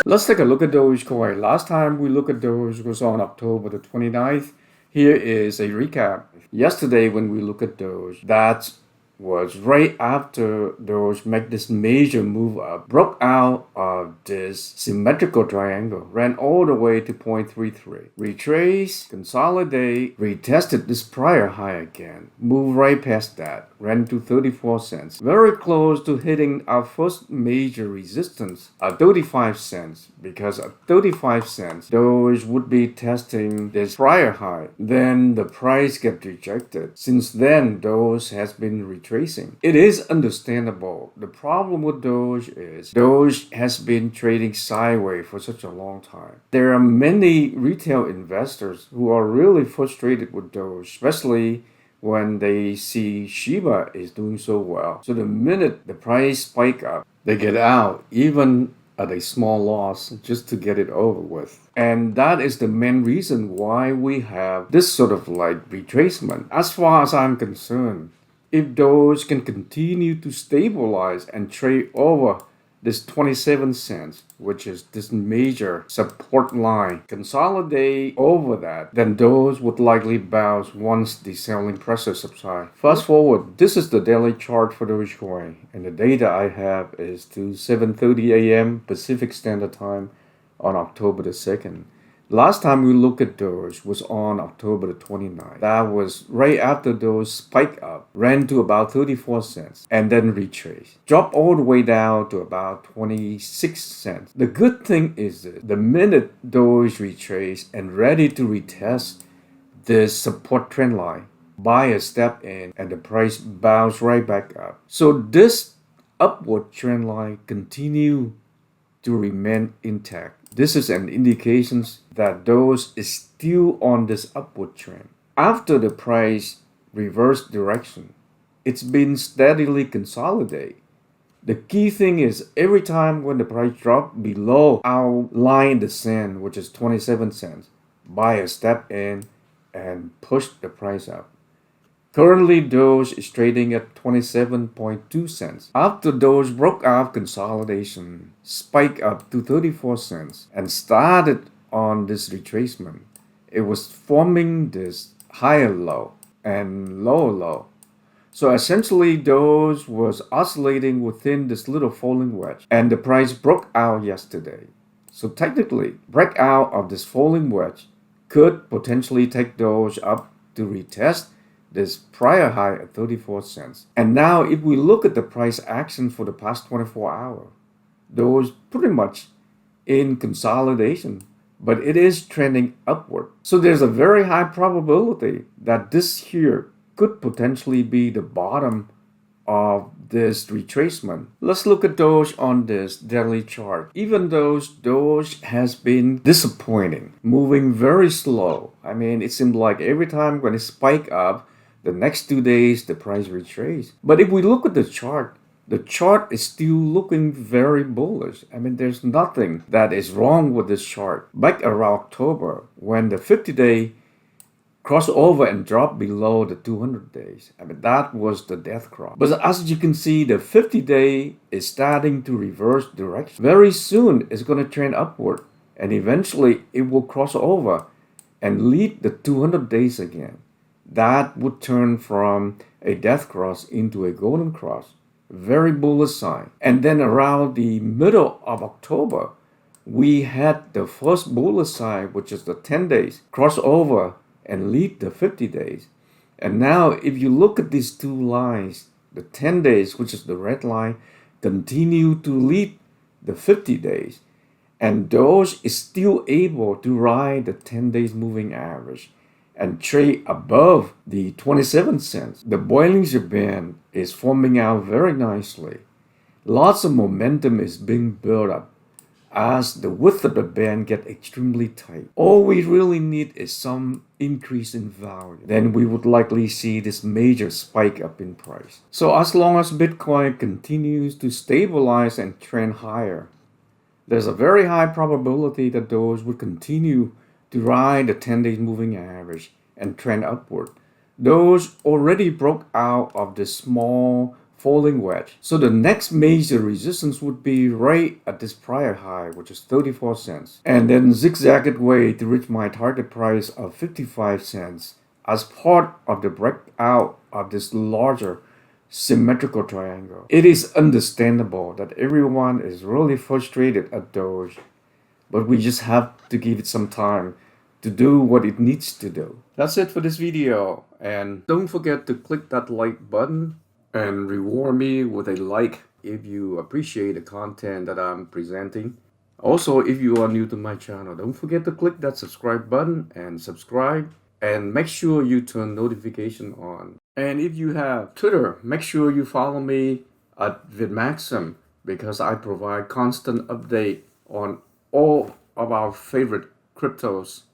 Let's take a look at Dogecoin. Last time we looked at Doge was on October the 29th. Here is a recap. Yesterday when we look at Doge, that was right after Doge made this major move up, broke out of this symmetrical triangle, ran all the way to 0.33, retraced, consolidate, retested this prior high again, moved right past that, ran to 34 cents, very close to hitting our first major resistance at 35 cents, because at 35 cents, Doge would be testing this prior high. Then the price kept rejected. Since then, Doge has been retracing. It is understandable. The problem with Doge is Doge has been trading sideways for such a long time. There are many retail investors who are really frustrated with Doge, especially when they see Shiba is doing so well. So the minute the price spike up, they get out, even at a small loss, just to get it over with. And that is the main reason why we have this sort of like retracement. As far as I'm concerned, if Doge can continue to stabilize and trade over this 27 cents, which is this major support line, consolidate over that, then Doge would likely bounce once the selling pressure subsides. Fast forward, this is the daily chart for Dogecoin, and the data I have is to 7:30 a.m. Pacific Standard Time on October the 2nd. Last time we looked at Doge was on October the 29th. That was right after Doge spiked up, ran to about 34 cents, and then retraced. Dropped all the way down to about 26 cents. The good thing is that the minute Doge retraced and ready to retest this support trend line, buy a step in and the price bounced right back up. So this upward trend line continue to remain intact. This is an indication that Doge is still on this upward trend. After the price reversed direction, it's been steadily consolidated. The key thing is every time when the price drops below our line in the sand, which is 27 cents, buy a step in and push the price up. Currently, Doge is trading at 27.2 cents. After Doge broke out consolidation, spiked up to 34 cents, and started on this retracement, it was forming this higher low and lower low. So essentially, Doge was oscillating within this little falling wedge, and the price broke out yesterday. So technically, breakout of this falling wedge could potentially take Doge up to retest this prior high at 34 cents. And now if we look at the price action for the past 24 hours, Doge pretty much in consolidation, but it is trending upward. So there's a very high probability that this here could potentially be the bottom of this retracement. Let's look at Doge on this daily chart. Even though Doge has been disappointing, moving very slow. I mean, it seemed like every time when it spiked up, the next 2 days, the price retraced. But if we look at the chart is still looking very bullish. I mean, there's nothing that is wrong with this chart. Back around October, when the 50-day crossed over and dropped below the 200 days, I mean, that was the death cross. But as you can see, the 50-day is starting to reverse direction. Very soon, it's going to trend upward, and eventually, it will cross over and lead the 200 days again. That would turn from a death cross into a golden cross. Very bullish sign. And then around the middle of October, we had the first bullish sign, which is the 10 days, cross over and lead the 50 days. And now if you look at these two lines, the 10 days, which is the red line, continue to lead the 50 days. And Doge is still able to ride the 10 days moving average and trade above the 27 cents. The Bollinger Band is forming out very nicely. Lots of momentum is being built up as the width of the band get extremely tight. All we really need is some increase in value. Then we would likely see this major spike up in price. So as long as Bitcoin continues to stabilize and trend higher, there's a very high probability that Doge would continue to ride the 10 days moving average and trend upward. Doge already broke out of this small falling wedge. So the next major resistance would be right at this prior high, which is 34 cents. And then zigzag it way to reach my target price of 55 cents as part of the breakout of this larger symmetrical triangle. It is understandable that everyone is really frustrated at Doge, but we just have to give it some time to do what it needs to do. That's it for this video, and don't forget to click that like button and reward me with a like if you appreciate the content that I'm presenting. Also, if you are new to my channel, don't forget to click that subscribe button and subscribe, and make sure you turn notification on. And if you have Twitter, make sure you follow me at Vietmaxim, because I provide constant update on all of our favorite cryptos.